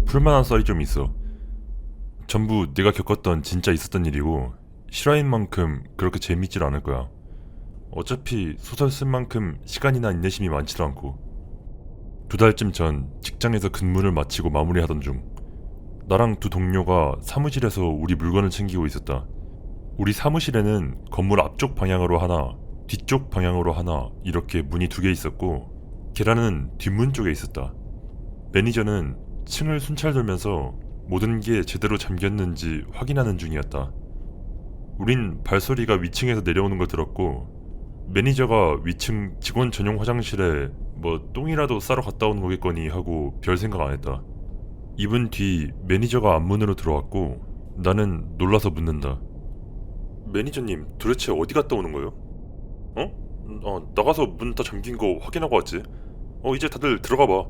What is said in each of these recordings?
풀만한 썰이 좀 있어. 전부 내가 겪었던 진짜 있었던 일이고 실화인 만큼 그렇게 재밌질 않을 거야. 어차피 소설 쓴 만큼 시간이나 인내심이 많지도 않고. 2달쯤 전 직장에서 근무를 마치고 마무리하던 중 나랑 두 동료가 사무실에서 우리 물건을 챙기고 있었다. 우리 사무실에는 건물 앞쪽 방향으로 하나, 뒤쪽 방향으로 하나 이렇게 문이 2개 있었고 계단은 뒷문 쪽에 있었다. 매니저는 층을 순찰 돌면서 모든 게 제대로 잠겼는지 확인하는 중이었다. 우린 발소리가 위층에서 내려오는 걸 들었고 매니저가 위층 직원 전용 화장실에 뭐 똥이라도 싸러 갔다 오는 거겠거니 하고 별 생각 안 했다. 2분 뒤 매니저가 앞문으로 들어왔고 나는 놀라서 묻는다. 매니저님 도대체 어디 갔다 오는 거예요? 나가서 문 다 잠긴 거 확인하고 왔지. 이제 다들 들어가 봐.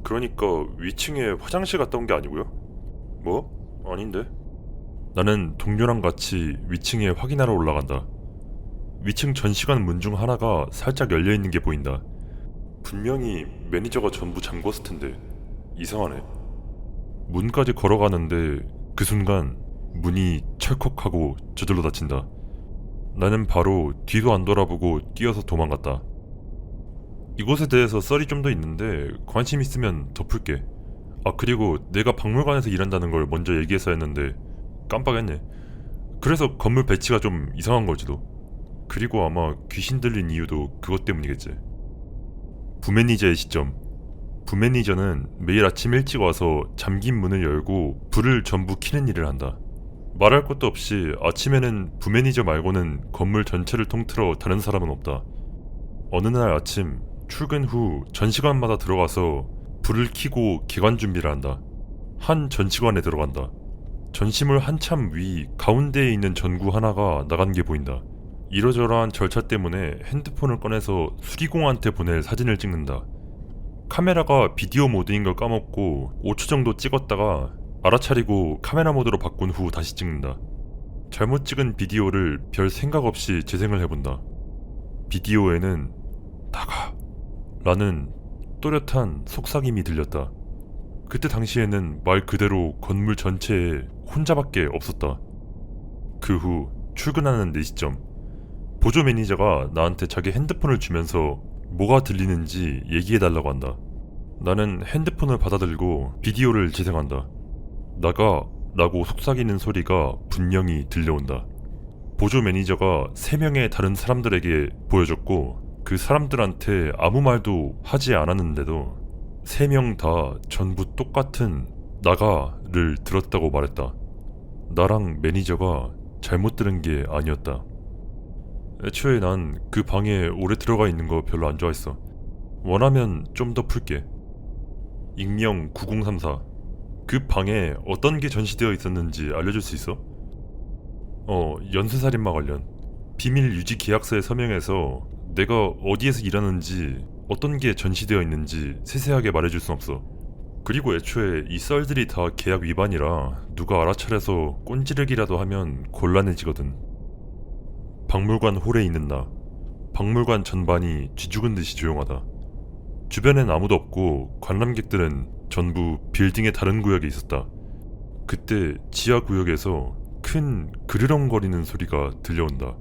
그러니까 위층에 화장실 갔다 온 게 아니고요? 뭐? 아닌데? 나는 동료랑 같이 위층에 확인하러 올라간다. 위층 전시관 문 중 하나가 살짝 열려있는 게 보인다. 분명히 매니저가 전부 잠궜을 텐데 이상하네. 문까지 걸어가는데 그 순간 문이 철컥하고 저절로 닫힌다. 나는 바로 뒤도 안 돌아보고 뛰어서 도망갔다. 이곳에 대해서 썰이 좀 더 있는데 관심 있으면 더 풀게. 그리고 내가 박물관에서 일한다는 걸 먼저 얘기했어야 했는데 깜빡했네. 그래서 건물 배치가 좀 이상한 걸지도. 그리고 아마 귀신 들린 이유도 그것 때문이겠지. 부매니저의 시점. 부매니저는 매일 아침 일찍 와서 잠긴 문을 열고 불을 전부 켜는 일을 한다. 말할 것도 없이 아침에는 부매니저 말고는 건물 전체를 통틀어 다른 사람은 없다. 어느 날 아침 출근 후 전시관마다 들어가서 불을 켜고 개관 준비를 한다. 한 전시관에 들어간다. 전시물 한참 위 가운데에 있는 전구 하나가 나간 게 보인다. 이러저러한 절차 때문에 핸드폰을 꺼내서 수리공한테 보낼 사진을 찍는다. 카메라가 비디오 모드인 걸 까먹고 5초 정도 찍었다가 알아차리고 카메라 모드로 바꾼 후 다시 찍는다. 잘못 찍은 비디오를 별 생각 없이 재생을 해본다. 비디오에는 나가 라는 또렷한 속삭임이 들렸다. 그때 당시에는 말 그대로 건물 전체에 혼자밖에 없었다. 그 후 출근하는 4시점 보조 매니저가 나한테 자기 핸드폰을 주면서 뭐가 들리는지 얘기해달라고 한다. 나는 핸드폰을 받아들고 비디오를 재생한다. 나가 라고 속삭이는 소리가 분명히 들려온다. 보조 매니저가 3명의 다른 사람들에게 보여줬고 그 사람들한테 아무 말도 하지 않았는데도 3명 다 전부 똑같은 나가를 들었다고 말했다. 나랑 매니저가 잘못 들은 게 아니었다. 애초에 난 그 방에 오래 들어가 있는 거 별로 안 좋아했어. 원하면 좀 더 풀게. 익명 9034. 그 방에 어떤 게 전시되어 있었는지 알려줄 수 있어? 연쇄살인마 관련. 비밀 유지 계약서에 서명해서 내가 어디에서 일하는지 어떤 게 전시되어 있는지 세세하게 말해줄 순 없어. 그리고 애초에 이 썰들이 다 계약 위반이라 누가 알아차려서 꼰지르기라도 하면 곤란해지거든. 박물관 홀에 있는 나. 박물관 전반이 쥐죽은 듯이 조용하다. 주변엔 아무도 없고 관람객들은 전부 빌딩의 다른 구역에 있었다. 그때 지하 구역에서 큰 그르렁거리는 소리가 들려온다.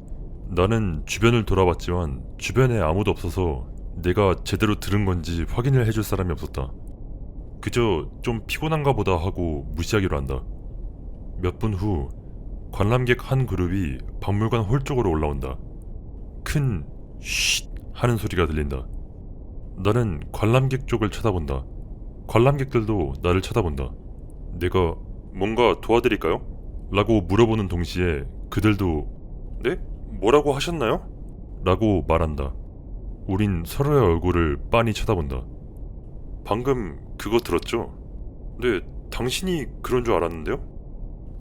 나는 주변을 돌아봤지만 주변에 아무도 없어서 내가 제대로 들은 건지 확인을 해줄 사람이 없었다. 그저 좀 피곤한가 보다 하고 무시하기로 한다. 몇 분 후 관람객 한 그룹이 박물관 홀 쪽으로 올라온다. 큰 쉿 하는 소리가 들린다. 나는 관람객 쪽을 쳐다본다. 관람객들도 나를 쳐다본다. 내가 뭔가 도와드릴까요? 라고 물어보는 동시에 그들도 네? 뭐라고 하셨나요? 라고 말한다. 우린 서로의 얼굴을 빤히 쳐다본다. 방금 그거 들었죠? 네, 당신이 그런 줄 알았는데요?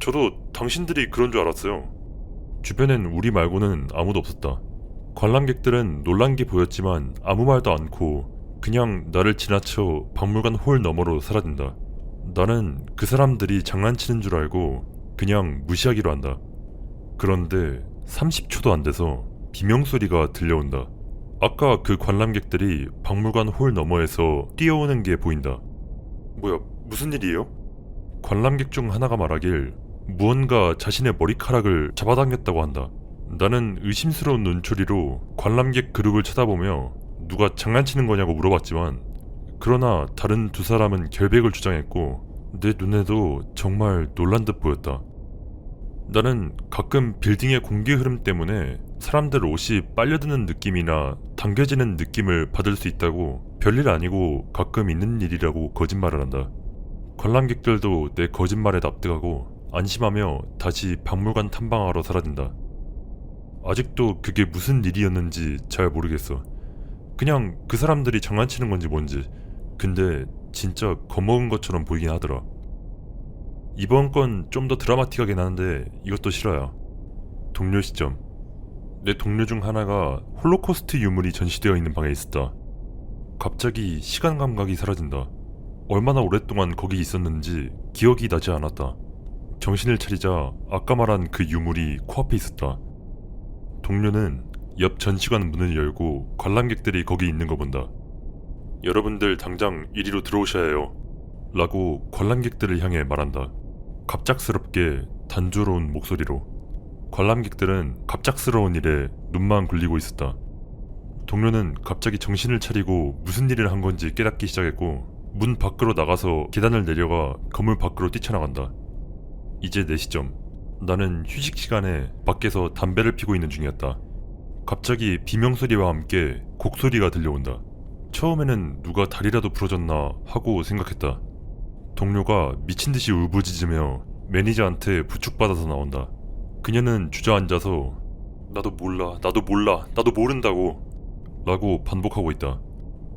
저도 당신들이 그런 줄 알았어요. 주변엔 우리 말고는 아무도 없었다. 관람객들은 놀란 게 보였지만 아무 말도 않고 그냥 나를 지나쳐 박물관 홀 너머로 사라진다. 나는 그 사람들이 장난치는 줄 알고 그냥 무시하기로 한다. 그런데 30초도 안 돼서 비명소리가 들려온다. 아까 그 관람객들이 박물관 홀 너머에서 뛰어오는 게 보인다. 뭐야, 무슨 일이에요? 관람객 중 하나가 말하길 무언가 자신의 머리카락을 잡아당겼다고 한다. 나는 의심스러운 눈초리로 관람객 그룹을 쳐다보며 누가 장난치는 거냐고 물어봤지만, 그러나 다른 두 사람은 결백을 주장했고 내 눈에도 정말 놀란 듯 보였다. 나는 가끔 빌딩의 공기 흐름 때문에 사람들 옷이 빨려드는 느낌이나 당겨지는 느낌을 받을 수 있다고 별일 아니고 가끔 있는 일이라고 거짓말을 한다. 관람객들도 내 거짓말에 납득하고 안심하며 다시 박물관 탐방하러 사라진다. 아직도 그게 무슨 일이었는지 잘 모르겠어. 그냥 그 사람들이 장난치는 건지 뭔지. 근데 진짜 겁먹은 것처럼 보이긴 하더라. 이번 건 좀 더 드라마틱하긴 한데 이것도 실화야. 동료 시점. 내 동료 중 하나가 홀로코스트 유물이 전시되어 있는 방에 있었다. 갑자기 시간 감각이 사라진다. 얼마나 오랫동안 거기 있었는지 기억이 나지 않았다. 정신을 차리자 아까 말한 그 유물이 코앞에 있었다. 동료는 옆 전시관 문을 열고 관람객들이 거기 있는 거 본다. 여러분들 당장 이리로 들어오셔야 해요. 라고 관람객들을 향해 말한다. 갑작스럽게 단조로운 목소리로. 관람객들은 갑작스러운 일에 눈만 굴리고 있었다. 동료는 갑자기 정신을 차리고 무슨 일을 한 건지 깨닫기 시작했고 문 밖으로 나가서 계단을 내려가 건물 밖으로 뛰쳐나간다. 이제 4시점. 나는 휴식 시간에 밖에서 담배를 피고 있는 중이었다. 갑자기 비명소리와 함께 곡소리가 들려온다. 처음에는 누가 다리라도 부러졌나 하고 생각했다. 동료가 미친듯이 울부짖으며 매니저한테 부축받아서 나온다. 그녀는 주저앉아서 나도 몰라, 나도 모른다고 라고 반복하고 있다.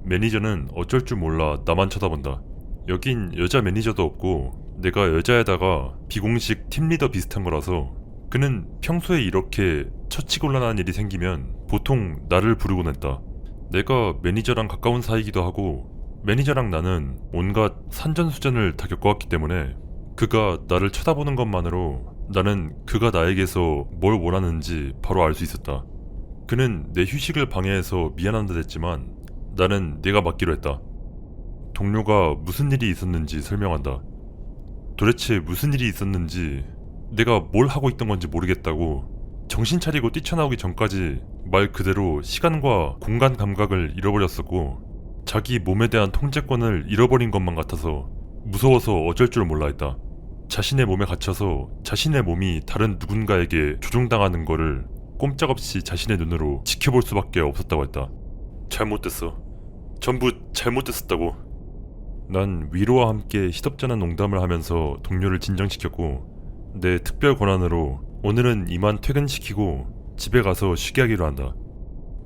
매니저는 어쩔 줄 몰라 나만 쳐다본다. 여긴 여자 매니저도 없고 내가 여자에다가 비공식 팀리더 비슷한 거라서 그는 평소에 이렇게 처치곤란한 일이 생기면 보통 나를 부르곤 했다. 내가 매니저랑 가까운 사이기도 하고 매니저랑 나는 온갖 산전수전을 다 겪어왔기 때문에 그가 나를 쳐다보는 것만으로 나는 그가 나에게서 뭘 원하는지 바로 알 수 있었다. 그는 내 휴식을 방해해서 미안한 듯 했지만 나는 내가 맡기로 했다. 동료가 무슨 일이 있었는지 설명한다. 도대체 무슨 일이 있었는지 내가 뭘 하고 있던 건지 모르겠다고 정신 차리고 뛰쳐나오기 전까지 말 그대로 시간과 공간 감각을 잃어버렸었고 자기 몸에 대한 통제권을 잃어버린 것만 같아서 무서워서 어쩔 줄 몰라 했다. 자신의 몸에 갇혀서 자신의 몸이 다른 누군가에게 조종당하는 거를 꼼짝없이 자신의 눈으로 지켜볼 수밖에 없었다고 했다. 잘못됐어. 전부 잘못됐었다고. 난 위로와 함께 시덥잖은 농담을 하면서 동료를 진정시켰고 내 특별 권한으로 오늘은 이만 퇴근시키고 집에 가서 쉬게 하기로 한다.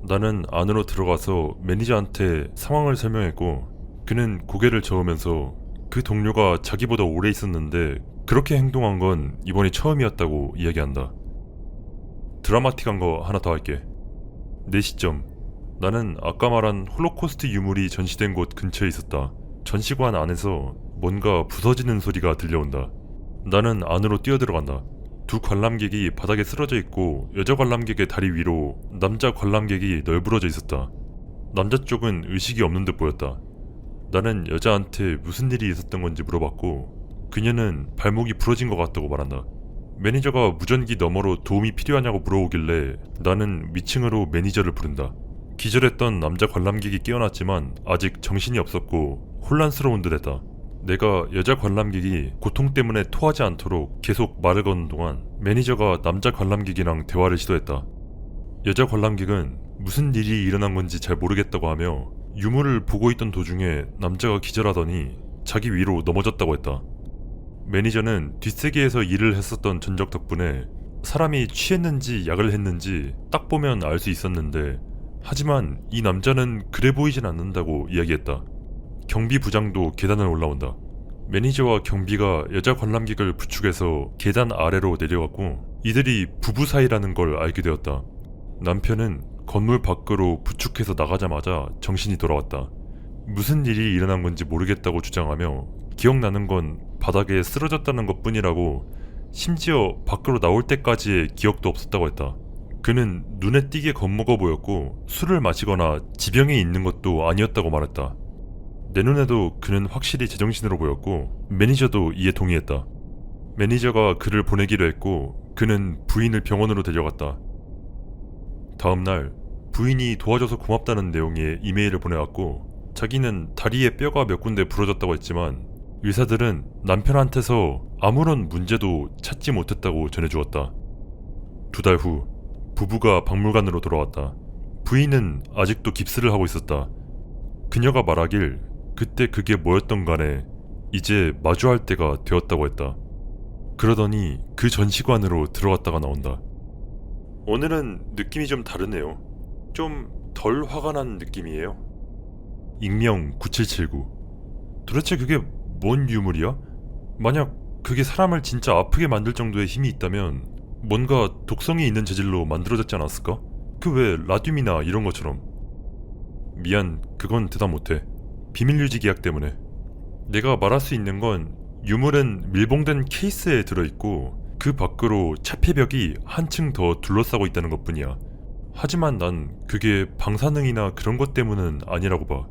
나는 안으로 들어가서 매니저한테 상황을 설명했고 그는 고개를 저으면서 그 동료가 자기보다 오래 있었는데 그렇게 행동한 건 이번이 처음이었다고 이야기한다. 드라마틱한 거 하나 더 할게. 4시점. 나는 아까 말한 홀로코스트 유물이 전시된 곳 근처에 있었다. 전시관 안에서 뭔가 부서지는 소리가 들려온다. 나는 안으로 뛰어들어간다. 두 관람객이 바닥에 쓰러져 있고 여자 관람객의 다리 위로 남자 관람객이 널브러져 있었다. 남자 쪽은 의식이 없는 듯 보였다. 나는 여자한테 무슨 일이 있었던 건지 물어봤고 그녀는 발목이 부러진 것 같다고 말한다. 매니저가 무전기 너머로 도움이 필요하냐고 물어오길래 나는 위층으로 매니저를 부른다. 기절했던 남자 관람객이 깨어났지만 아직 정신이 없었고 혼란스러운 듯 했다. 내가 여자 관람객이 고통 때문에 토하지 않도록 계속 말을 거는 동안 매니저가 남자 관람객이랑 대화를 시도했다. 여자 관람객은 무슨 일이 일어난 건지 잘 모르겠다고 하며 유물을 보고 있던 도중에 남자가 기절하더니 자기 위로 넘어졌다고 했다. 매니저는 뒷세계에서 일을 했었던 전적 덕분에 사람이 취했는지 약을 했는지 딱 보면 알 수 있었는데 하지만 이 남자는 그래 보이진 않는다고 이야기했다. 경비 부장도 계단을 올라온다. 매니저와 경비가 여자 관람객을 부축해서 계단 아래로 내려갔고 이들이 부부 사이라는 걸 알게 되었다. 남편은 건물 밖으로 부축해서 나가자마자 정신이 돌아왔다. 무슨 일이 일어난 건지 모르겠다고 주장하며 기억나는 건 바닥에 쓰러졌다는 것 뿐이라고 심지어 밖으로 나올 때까지의 기억도 없었다고 했다. 그는 눈에 띄게 겁먹어 보였고 술을 마시거나 지병이 있는 것도 아니었다고 말했다. 내 눈에도 그는 확실히 제정신으로 보였고 매니저도 이에 동의했다. 매니저가 그를 보내기로 했고 그는 부인을 병원으로 데려갔다. 다음날 부인이 도와줘서 고맙다는 내용의 이메일을 보내왔고 자기는 다리에 뼈가 몇 군데 부러졌다고 했지만 의사들은 남편한테서 아무런 문제도 찾지 못했다고 전해주었다. 2달 후 부부가 박물관으로 돌아왔다. 부인은 아직도 깁스를 하고 있었다. 그녀가 말하길 그때 그게 뭐였던 간에 이제 마주할 때가 되었다고 했다. 그러더니 그 전시관으로 들어갔다가 나온다. 오늘은 느낌이 좀 다르네요. 좀 덜 화가 난 느낌이에요. 익명 9779. 도대체 그게 뭔 유물이야? 만약 그게 사람을 진짜 아프게 만들 정도의 힘이 있다면 뭔가 독성이 있는 재질로 만들어졌지 않았을까? 그 왜 라듐이나 이런 것처럼. 미안, 그건 대답 못해. 비밀 유지 계약 때문에. 내가 말할 수 있는 건 유물은 밀봉된 케이스에 들어있고 그 밖으로 차폐벽이 한층 더 둘러싸고 있다는 것뿐이야. 하지만 난 그게 방사능이나 그런 것 때문은 아니라고 봐.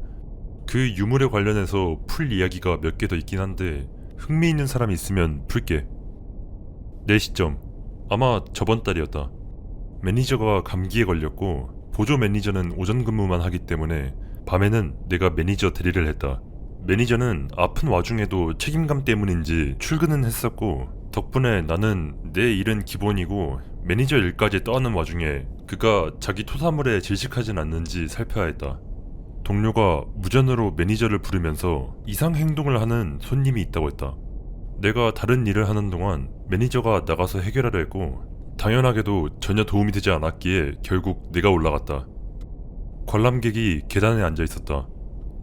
그 유물에 관련해서 풀 이야기가 몇 개 더 있긴 한데 흥미있는 사람이 있으면 풀게. 내 시점 아마 저번 달이었다. 매니저가 감기에 걸렸고 보조 매니저는 오전 근무만 하기 때문에 밤에는 내가 매니저 대리를 했다. 매니저는 아픈 와중에도 책임감 때문인지 출근은 했었고 덕분에 나는 내 일은 기본이고 매니저 일까지 떠하는 와중에 그가 자기 토사물에 질식하진 않는지 살펴야 했다. 동료가 무전으로 매니저를 부르면서 이상 행동을 하는 손님이 있다고 했다. 내가 다른 일을 하는 동안 매니저가 나가서 해결하려 했고 당연하게도 전혀 도움이 되지 않았기에 결국 내가 올라갔다. 관람객이 계단에 앉아 있었다.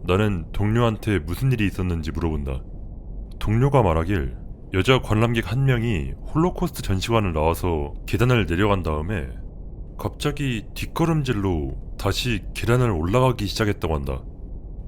나는 동료한테 무슨 일이 있었는지 물어본다. 동료가 말하길 여자 관람객 한 명이 홀로코스트 전시관을 나와서 계단을 내려간 다음에 갑자기 뒷걸음질로 다시 계단을 올라가기 시작했다고 한다.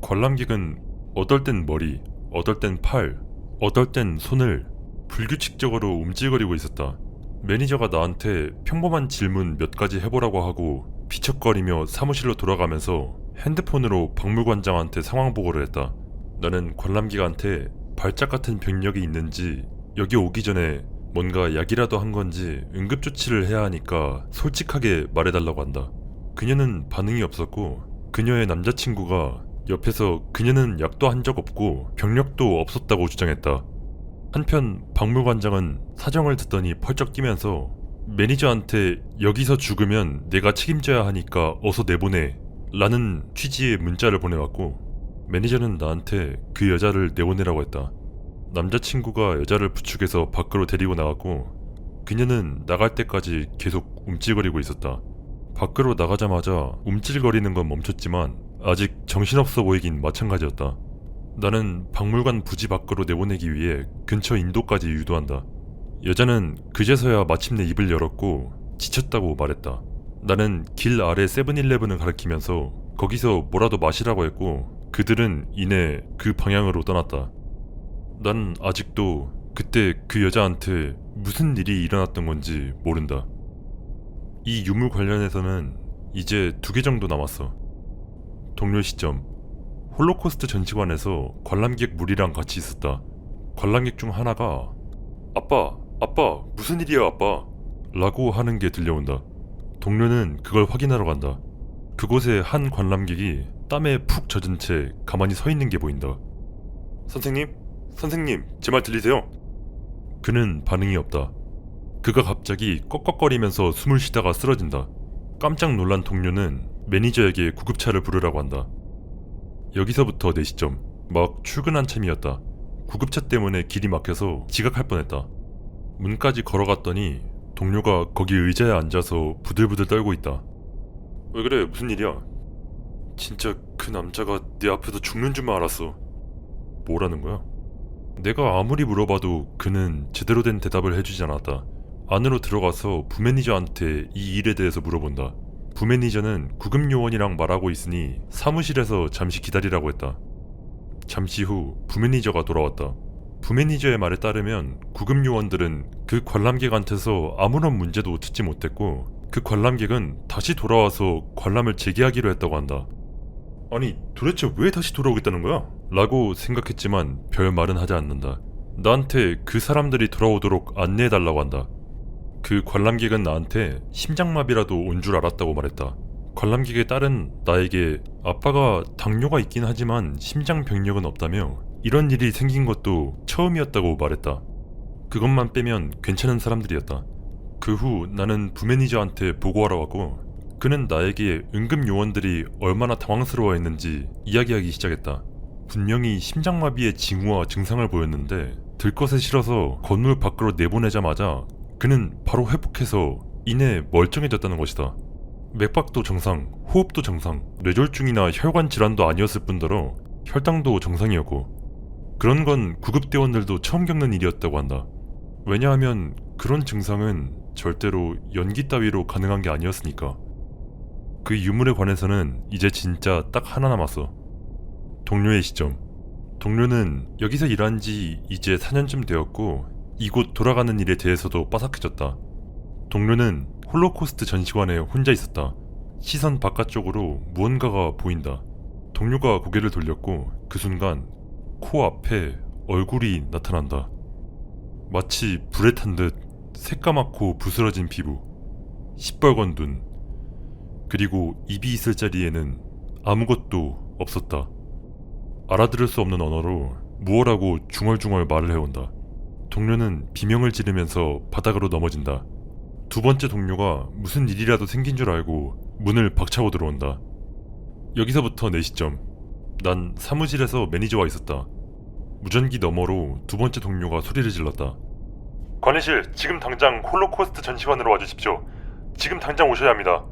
관람객은 어떨 땐 머리, 어떨 땐 팔, 어떨 땐 손을 불규칙적으로 움찔거리고 있었다. 매니저가 나한테 평범한 질문 몇 가지 해보라고 하고 비척거리며 사무실로 돌아가면서 핸드폰으로 박물관장한테 상황 보고를 했다. 나는 관람객한테 발작 같은 병력이 있는지 여기 오기 전에 뭔가 약이라도 한 건지 응급조치를 해야 하니까 솔직하게 말해달라고 한다. 그녀는 반응이 없었고 그녀의 남자친구가 옆에서 그녀는 약도 한 적 없고 병력도 없었다고 주장했다. 한편 박물관장은 사정을 듣더니 펄쩍 뛰면서 매니저한테 여기서 죽으면 내가 책임져야 하니까 어서 내보내 라는 취지의 문자를 보내왔고 매니저는 나한테 그 여자를 내보내라고 했다. 남자친구가 여자를 부축해서 밖으로 데리고 나갔고 그녀는 나갈 때까지 계속 움찔거리고 있었다. 밖으로 나가자마자 움찔거리는 건 멈췄지만 아직 정신없어 보이긴 마찬가지였다. 나는 박물관 부지 밖으로 내보내기 위해 근처 인도까지 유도한다. 여자는 그제서야 마침내 입을 열었고 지쳤다고 말했다. 나는 길 아래 세븐일레븐을 가리키면서 거기서 뭐라도 마시라고 했고 그들은 이내 그 방향으로 떠났다. 난 아직도 그때 그 여자한테 무슨 일이 일어났던 건지 모른다. 이 유물 관련해서는 이제 2개 정도 남았어. 동료 시점 홀로코스트 전시관에서 관람객 무리랑 같이 있었다. 관람객 중 하나가 아빠 무슨 일이야 아빠 라고 하는 게 들려온다. 동료는 그걸 확인하러 간다. 그곳에 한 관람객이 땀에 푹 젖은 채 가만히 서 있는 게 보인다. 선생님 제 말 들리세요? 그는 반응이 없다. 그가 갑자기 꺽꺽거리면서 숨을 쉬다가 쓰러진다. 깜짝 놀란 동료는 매니저에게 구급차를 부르라고 한다. 여기서부터 내 시점 막 출근한 참이었다. 구급차 때문에 길이 막혀서 지각할 뻔했다. 문까지 걸어갔더니 동료가 거기 의자에 앉아서 부들부들 떨고 있다. 왜 그래 무슨 일이야? 진짜 그 남자가 내 앞에서 죽는 줄만 알았어. 뭐라는 거야? 내가 아무리 물어봐도 그는 제대로 된 대답을 해주지 않았다. 안으로 들어가서 부매니저한테 이 일에 대해서 물어본다. 부매니저는 구급요원이랑 말하고 있으니 사무실에서 잠시 기다리라고 했다. 잠시 후 부매니저가 돌아왔다. 부매니저의 말에 따르면 구급요원들은 그 관람객한테서 아무런 문제도 듣지 못했고 그 관람객은 다시 돌아와서 관람을 재개하기로 했다고 한다. 아니 도대체 왜 다시 돌아오겠다는 거야? 라고 생각했지만 별 말은 하지 않는다. 나한테 그 사람들이 돌아오도록 안내해달라고 한다. 그 관람객은 나한테 심장마비라도 온 줄 알았다고 말했다. 관람객의 딸은 나에게 아빠가 당뇨가 있긴 하지만 심장병력은 없다며 이런 일이 생긴 것도 처음이었다고 말했다. 그것만 빼면 괜찮은 사람들이었다. 그 후 나는 부매니저한테 보고하러 왔고 그는 나에게 응급요원들이 얼마나 당황스러워했는지 이야기하기 시작했다. 분명히 심장마비의 징후와 증상을 보였는데 들것에 실어서 건물 밖으로 내보내자마자 그는 바로 회복해서 이내 멀쩡해졌다는 것이다. 맥박도 정상, 호흡도 정상, 뇌졸중이나 혈관 질환도 아니었을 뿐더러 혈당도 정상이었고 그런 건 구급대원들도 처음 겪는 일이었다고 한다. 왜냐하면 그런 증상은 절대로 연기 따위로 가능한 게 아니었으니까. 그 유물에 관해서는 이제 진짜 딱 하나 남았어. 동료의 시점. 동료는 여기서 일한 지 이제 4년쯤 되었고 이곳 돌아가는 일에 대해서도 빠삭해졌다. 동료는 홀로코스트 전시관에 혼자 있었다. 시선 바깥쪽으로 무언가가 보인다. 동료가 고개를 돌렸고 그 순간 코앞에 얼굴이 나타난다. 마치 불에 탄 듯 새까맣고 부스러진 피부, 시뻘건 눈, 그리고 입이 있을 자리에는 아무것도 없었다. 알아들을 수 없는 언어로 무엇라고 중얼중얼 말을 해온다. 동료는 비명을 지르면서 바닥으로 넘어진다. 두 번째 동료가 무슨 일이라도 생긴 줄 알고 문을 박차고 들어온다. 여기서부터 내 시점. 난 사무실에서 매니저와 있었다. 무전기 너머로 두 번째 동료가 소리를 질렀다. 관리실, 지금 당장 홀로코스트 전시관으로 와주십시오. 지금 당장 오셔야 합니다.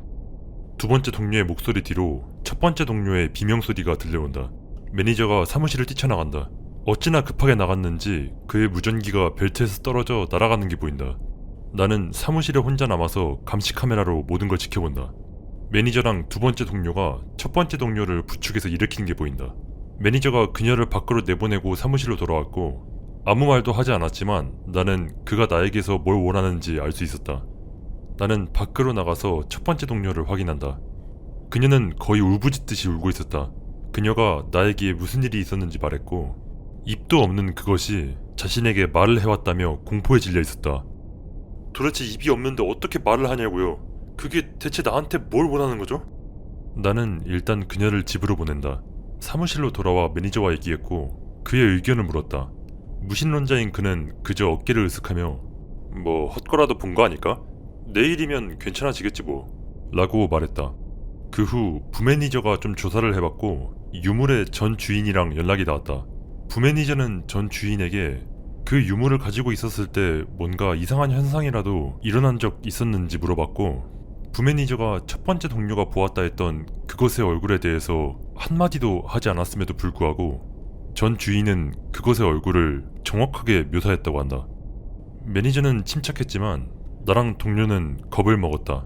두 번째 동료의 목소리 뒤로 첫 번째 동료의 비명소리가 들려온다. 매니저가 사무실을 뛰쳐나간다. 어찌나 급하게 나갔는지 그의 무전기가 벨트에서 떨어져 날아가는 게 보인다. 나는 사무실에 혼자 남아서 감시 카메라로 모든 걸 지켜본다. 매니저랑 두 번째 동료가 첫 번째 동료를 부축해서 일으키는 게 보인다. 매니저가 그녀를 밖으로 내보내고 사무실로 돌아왔고 아무 말도 하지 않았지만 나는 그가 나에게서 뭘 원하는지 알 수 있었다. 나는 밖으로 나가서 첫 번째 동료를 확인한다. 그녀는 거의 울부짖듯이 울고 있었다. 그녀가 나에게 무슨 일이 있었는지 말했고 입도 없는 그것이 자신에게 말을 해왔다며 공포에 질려 있었다. 도대체 입이 없는데 어떻게 말을 하냐고요? 그게 대체 나한테 뭘 원하는 거죠? 나는 일단 그녀를 집으로 보낸다. 사무실로 돌아와 매니저와 얘기했고 그의 의견을 물었다. 무신론자인 그는 그저 어깨를 으쓱하며 뭐 헛거라도 본 거 아닐까? 내일이면 괜찮아지겠지 뭐 라고 말했다. 그 후 부매니저가 좀 조사를 해봤고 유물의 전 주인이랑 연락이 닿았다. 부매니저는 전 주인에게 그 유물을 가지고 있었을 때 뭔가 이상한 현상이라도 일어난 적 있었는지 물어봤고 부매니저가 첫 번째 동료가 보았다 했던 그것의 얼굴에 대해서 한마디도 하지 않았음에도 불구하고 전 주인은 그것의 얼굴을 정확하게 묘사했다고 한다. 매니저는 침착했지만 나랑 동료는 겁을 먹었다.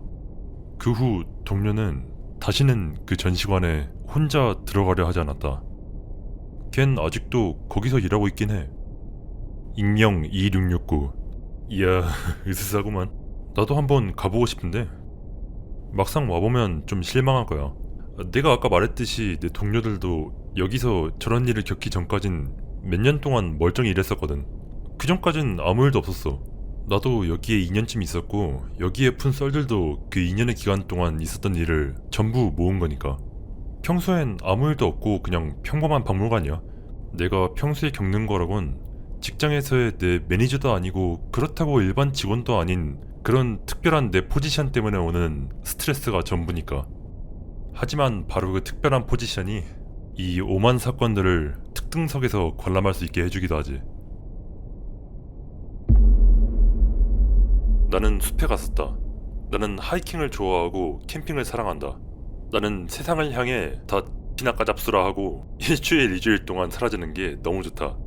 그 후 동료는 다시는 그 전시관에 혼자 들어가려 하지 않았다. 걘 아직도 거기서 일하고 있긴 해. 익명 2669. 이야, 으스스하구만. 나도 한번 가보고 싶은데 막상 와보면 좀 실망할 거야. 내가 아까 말했듯이 내 동료들도 여기서 저런 일을 겪기 전까진 몇 년 동안 멀쩡히 일했었거든. 그 전까진 아무 일도 없었어. 나도 여기에 2년쯤 있었고 여기에 푼 썰들도 그 2년의 기간 동안 있었던 일을 전부 모은 거니까. 평소엔 아무 일도 없고 그냥 평범한 박물관이야. 내가 평소에 겪는 거라곤 직장에서의 내 매니저도 아니고 그렇다고 일반 직원도 아닌 그런 특별한 내 포지션 때문에 오는 스트레스가 전부니까. 하지만 바로 그 특별한 포지션이 이 오만 사건들을 특등석에서 관람할 수 있게 해주기도 하지. 나는 숲에 갔었다. 나는 하이킹을 좋아하고 캠핑을 사랑한다. 나는 세상을 향해 다 지나까 잡수라 하고 일주일, 2주일 동안 사라지는 게 너무 좋다.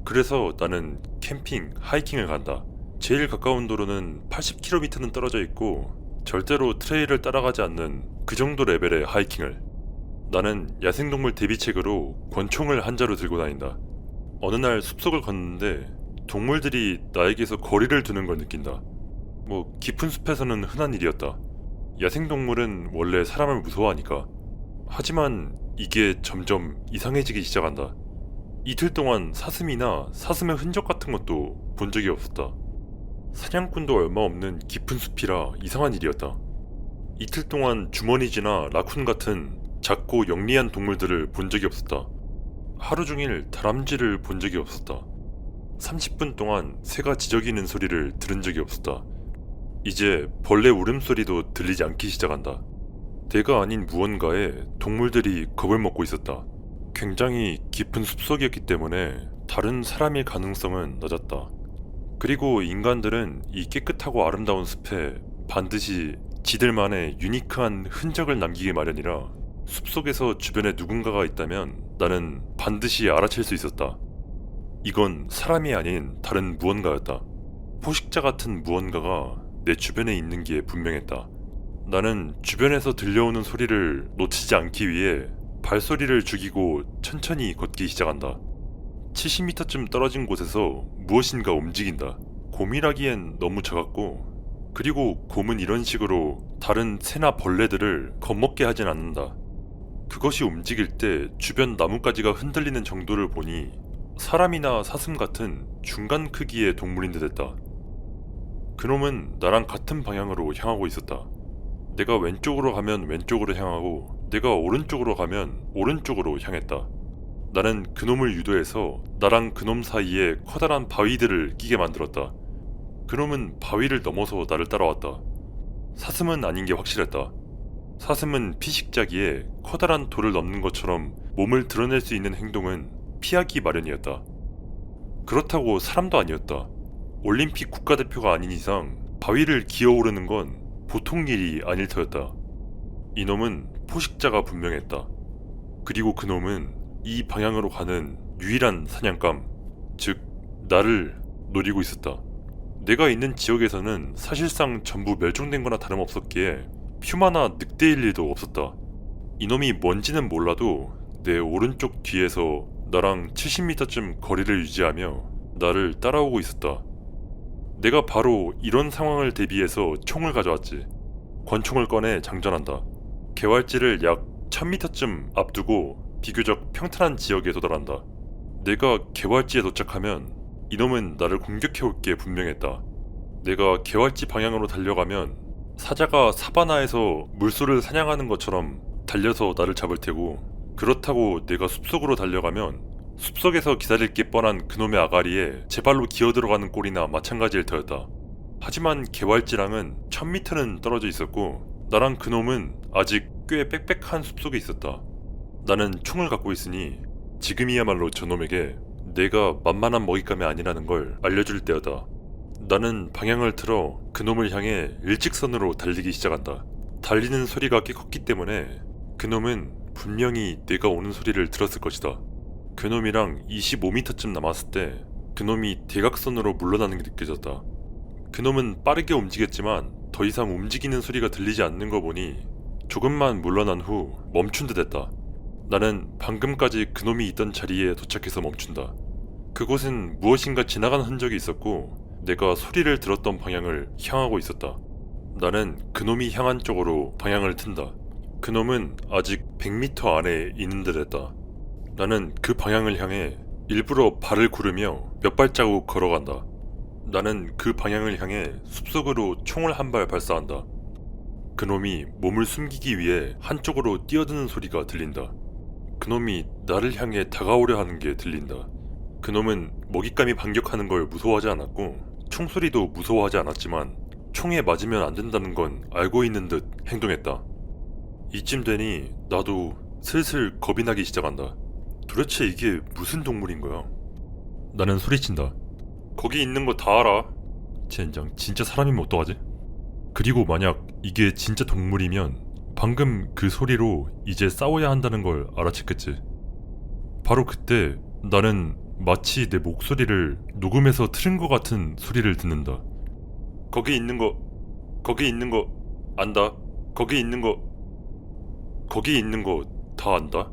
그래서 나는 캠핑, 하이킹을 간다. 제일 가까운 도로는 80km는 떨어져 있고 절대로 트레일을 따라가지 않는 그 정도 레벨의 하이킹을. 나는 야생동물 대비책으로 권총을 한 자루 들고 다닌다. 어느 날 숲속을 걷는데 동물들이 나에게서 거리를 두는 걸 느낀다. 뭐 깊은 숲에서는 흔한 일이었다. 야생동물은 원래 사람을 무서워하니까. 하지만 이게 점점 이상해지기 시작한다. 이틀 동안 사슴이나 사슴의 흔적 같은 것도 본 적이 없었다. 사냥꾼도 얼마 없는 깊은 숲이라 이상한 일이었다. 이틀 동안 주머니쥐나 라쿤 같은 작고 영리한 동물들을 본 적이 없었다. 하루 종일 다람쥐를 본 적이 없었다. 30분 동안 새가 지저귀는 소리를 들은 적이 없었다. 이제 벌레 울음소리도 들리지 않기 시작한다. 내가 아닌 무언가에 동물들이 겁을 먹고 있었다. 굉장히 깊은 숲속이었기 때문에 다른 사람일 가능성은 낮았다. 그리고 인간들은 이 깨끗하고 아름다운 숲에 반드시 지들만의 유니크한 흔적을 남기기 마련이라 숲속에서 주변에 누군가가 있다면 나는 반드시 알아챌 수 있었다. 이건 사람이 아닌 다른 무언가였다. 포식자 같은 무언가가 내 주변에 있는 게 분명했다. 나는 주변에서 들려오는 소리를 놓치지 않기 위해 발소리를 죽이고 천천히 걷기 시작한다. 70m쯤 떨어진 곳에서 무엇인가 움직인다. 곰이라기엔 너무 작았고, 그리고 곰은 이런 식으로 다른 새나 벌레들을 겁먹게 하진 않는다. 그것이 움직일 때 주변 나뭇가지가 흔들리는 정도를 보니 사람이나 사슴 같은 중간 크기의 동물인 듯 했다. 그놈은 나랑 같은 방향으로 향하고 있었다. 내가 왼쪽으로 가면 왼쪽으로 향하고 내가 오른쪽으로 가면 오른쪽으로 향했다. 나는 그놈을 유도해서 나랑 그놈 사이에 커다란 바위들을 끼게 만들었다. 그놈은 바위를 넘어서 나를 따라왔다. 사슴은 아닌 게 확실했다. 사슴은 피식자기에 커다란 돌을 넘는 것처럼 몸을 드러낼 수 있는 행동은 피하기 마련이었다. 그렇다고 사람도 아니었다. 올림픽 국가대표가 아닌 이상 바위를 기어오르는 건 보통 일이 아닐 터였다. 이놈은 포식자가 분명했다. 그리고 그놈은 이 방향으로 가는 유일한 사냥감, 즉 나를 노리고 있었다. 내가 있는 지역에서는 사실상 전부 멸종된 거나 다름없었기에 퓨마나 늑대일 일도 없었다. 이놈이 뭔지는 몰라도 내 오른쪽 뒤에서 나랑 70m쯤 거리를 유지하며 나를 따라오고 있었다. 내가 바로 이런 상황을 대비해서 총을 가져왔지. 권총을 꺼내 장전한다. 개활지를 약 1000m쯤 앞두고 비교적 평탄한 지역에 도달한다. 내가 개활지에 도착하면 이놈은 나를 공격해올 게 분명했다. 내가 개활지 방향으로 달려가면 사자가 사바나에서 물소를 사냥하는 것처럼 달려서 나를 잡을 테고, 그렇다고 내가 숲속으로 달려가면 숲속에서 기다릴 게 뻔한 그놈의 아가리에 제 발로 기어들어가는 꼴이나 마찬가지일 터였다. 하지만 개활지랑은 1000m는 떨어져 있었고 나랑 그놈은 아직 꽤 빽빽한 숲속에 있었다. 나는 총을 갖고 있으니 지금이야말로 저놈에게 내가 만만한 먹잇감이 아니라는 걸 알려줄 때였다. 나는 방향을 틀어 그놈을 향해 일직선으로 달리기 시작한다. 달리는 소리가 꽤 컸기 때문에 그놈은 분명히 내가 오는 소리를 들었을 것이다. 그놈이랑 25m쯤 남았을 때 그놈이 대각선으로 물러나는 게 느껴졌다. 그놈은 빠르게 움직였지만 더 이상 움직이는 소리가 들리지 않는 거 보니 조금만 물러난 후 멈춘 듯 했다. 나는 방금까지 그놈이 있던 자리에 도착해서 멈춘다. 그곳은 무엇인가 지나간 흔적이 있었고 내가 소리를 들었던 방향을 향하고 있었다. 나는 그놈이 향한 쪽으로 방향을 튼다. 그놈은 아직 100m 안에 있는 듯 했다. 나는 그 방향을 향해 일부러 발을 구르며 몇 발자국 걸어간다. 나는 그 방향을 향해 숲속으로 총을 한 발 발사한다. 그놈이 몸을 숨기기 위해 한쪽으로 뛰어드는 소리가 들린다. 그놈이 나를 향해 다가오려 하는 게 들린다. 그놈은 먹잇감이 반격하는 걸 무서워하지 않았고 총소리도 무서워하지 않았지만 총에 맞으면 안 된다는 건 알고 있는 듯 행동했다. 이쯤 되니 나도 슬슬 겁이 나기 시작한다. 도대체 이게 무슨 동물인 거야? 나는 소리친다. 거기 있는 거 다 알아. 젠장, 진짜 사람이면 어떡하지? 그리고 만약 이게 진짜 동물이면 방금 그 소리로 이제 싸워야 한다는 걸 알아챘겠지. 바로 그때 나는 마치 내 목소리를 녹음해서 틀은 것 같은 소리를 듣는다. 거기 있는 거 안다. 거기 있는 거 다 안다.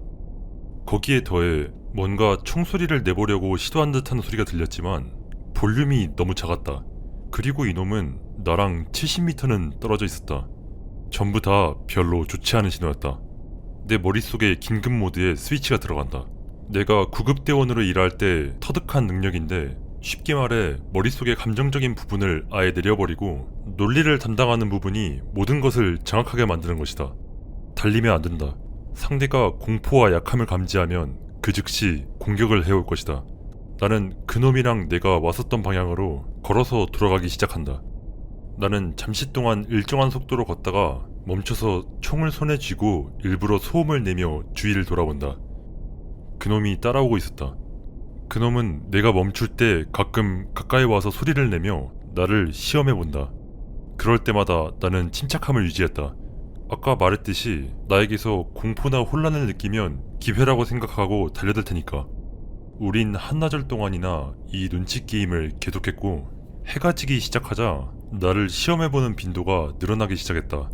거기에 더해 뭔가 총소리를 내보려고 시도한 듯한 소리가 들렸지만 볼륨이 너무 작았다. 그리고 이놈은 나랑 70m는 떨어져 있었다. 전부 다 별로 좋지 않은 신호였다. 내 머릿속에 긴급 모드에 스위치가 들어간다. 내가 구급대원으로 일할 때 터득한 능력인데 쉽게 말해 머릿속의 감정적인 부분을 아예 내려버리고 논리를 담당하는 부분이 모든 것을 정확하게 만드는 것이다. 달리면 안 된다. 상대가 공포와 약함을 감지하면 그 즉시 공격을 해올 것이다. 나는 그놈이랑 내가 왔었던 방향으로 걸어서 돌아가기 시작한다. 나는 잠시 동안 일정한 속도로 걷다가 멈춰서 총을 손에 쥐고 일부러 소음을 내며 주위를 돌아본다. 그놈이 따라오고 있었다. 그놈은 내가 멈출 때 가끔 가까이 와서 소리를 내며 나를 시험해본다. 그럴 때마다 나는 침착함을 유지했다. 아까 말했듯이 나에게서 공포나 혼란을 느끼면 기회라고 생각하고 달려들 테니까. 우린 한나절 동안이나 이 눈치 게임을 계속했고 해가 지기 시작하자 나를 시험해보는 빈도가 늘어나기 시작했다.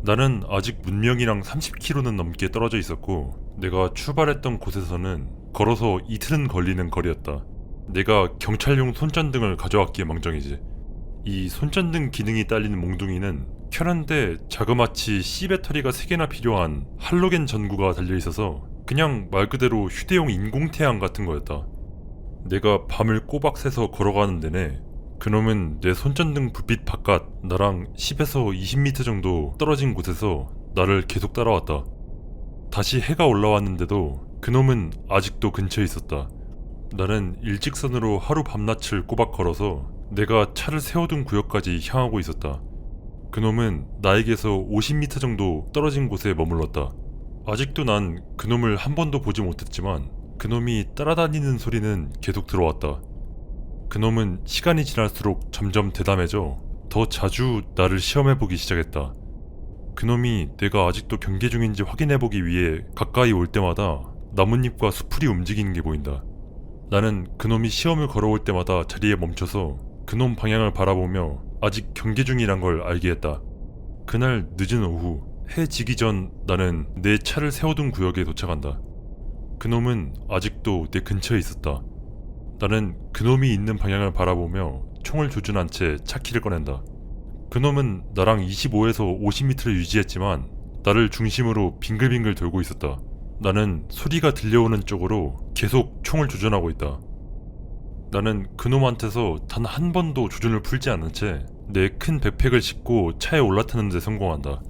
나는 아직 문명이랑 30km는 넘게 떨어져 있었고 내가 출발했던 곳에서는 걸어서 이틀은 걸리는 거리였다. 내가 경찰용 손전등을 가져왔기에 망정이지. 이 손전등 기능이 딸린 몽둥이는 켜는데 자그마치 C배터리가 3개나 필요한 할로겐 전구가 달려있어서 그냥 말 그대로 휴대용 인공태양 같은 거였다. 내가 밤을 꼬박 새서 걸어가는 내내 그놈은 내 손전등 불빛 바깥 나랑 10에서 20m 정도 떨어진 곳에서 나를 계속 따라왔다. 다시 해가 올라왔는데도 그놈은 아직도 근처에 있었다. 나는 일직선으로 하루 밤낮을 꼬박 걸어서 내가 차를 세워둔 구역까지 향하고 있었다. 그놈은 나에게서 50m 정도 떨어진 곳에 머물렀다. 아직도 난 그놈을 한 번도 보지 못했지만 그놈이 따라다니는 소리는 계속 들어왔다. 그놈은 시간이 지날수록 점점 대담해져 더 자주 나를 시험해보기 시작했다. 그놈이 내가 아직도 경계 중인지 확인해보기 위해 가까이 올 때마다 나뭇잎과 수풀이 움직이는 게 보인다. 나는 그놈이 시험을 걸어올 때마다 자리에 멈춰서 그놈 방향을 바라보며 아직 경계 중이란 걸 알게 했다. 그날 늦은 오후 해 지기 전 나는 내 차를 세워둔 구역에 도착한다. 그놈은 아직도 내 근처에 있었다. 나는 그놈이 있는 방향을 바라보며 총을 조준한 채 차키를 꺼낸다. 그놈은 나랑 25에서 50m를 유지했지만 나를 중심으로 빙글빙글 돌고 있었다. 나는 소리가 들려오는 쪽으로 계속 총을 조준하고 있다. 나는 그놈한테서 단 한 번도 조준을 풀지 않은 채 내 큰 백팩을 싣고 차에 올라타는 데 성공한다.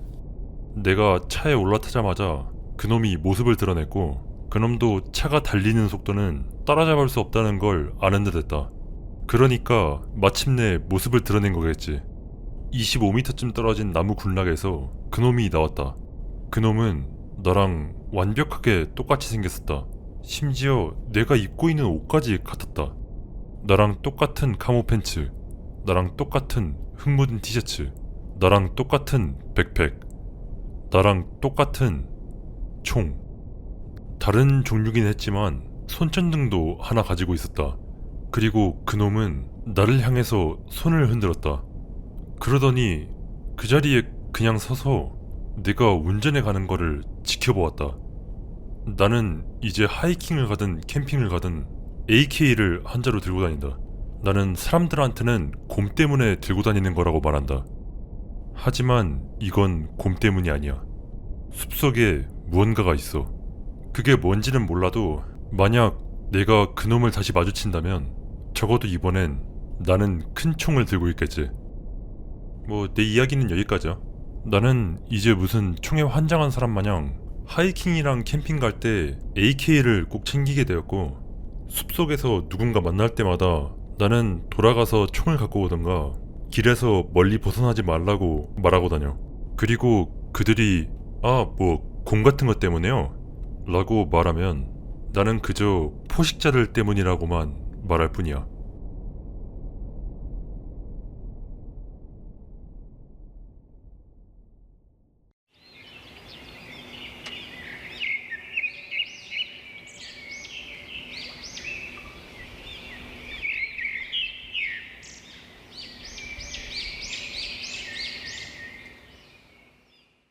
내가 차에 올라타자마자 그놈이 모습을 드러냈고 그놈도 차가 달리는 속도는 따라잡을 수 없다는 걸 아는 듯 했다. 그러니까 마침내 모습을 드러낸 거겠지. 25m쯤 떨어진 나무 군락에서 그놈이 나왔다. 그놈은 나랑 완벽하게 똑같이 생겼었다. 심지어 내가 입고 있는 옷까지 같았다. 나랑 똑같은 카모 팬츠, 나랑 똑같은 흙 묻은 티셔츠, 나랑 똑같은 백팩, 나랑 똑같은 총. 다른 종류긴 했지만 손전등도 하나 가지고 있었다. 그리고 그놈은 나를 향해서 손을 흔들었다. 그러더니 그 자리에 그냥 서서 내가 운전해 가는 거를 지켜보았다. 나는 이제 하이킹을 가든 캠핑을 가든 AK를 한자로 들고 다닌다. 나는 사람들한테는 곰 때문에 들고 다니는 거라고 말한다. 하지만 이건 곰 때문이 아니야. 숲속에 무언가가 있어. 그게 뭔지는 몰라도 만약 내가 그놈을 다시 마주친다면 적어도 이번엔 나는 큰 총을 들고 있겠지. 뭐 내 이야기는 여기까지야. 나는 이제 무슨 총에 환장한 사람 마냥 하이킹이랑 캠핑 갈 때 AK를 꼭 챙기게 되었고 숲속에서 누군가 만날 때마다 나는 돌아가서 총을 갖고 오던가 길에서 멀리 벗어나지 말라고 말하고 다녀. 그리고 그들이 뭐 곰 같은 것 때문에요 라고 말하면 나는 그저 포식자들 때문이라고만 말할 뿐이야.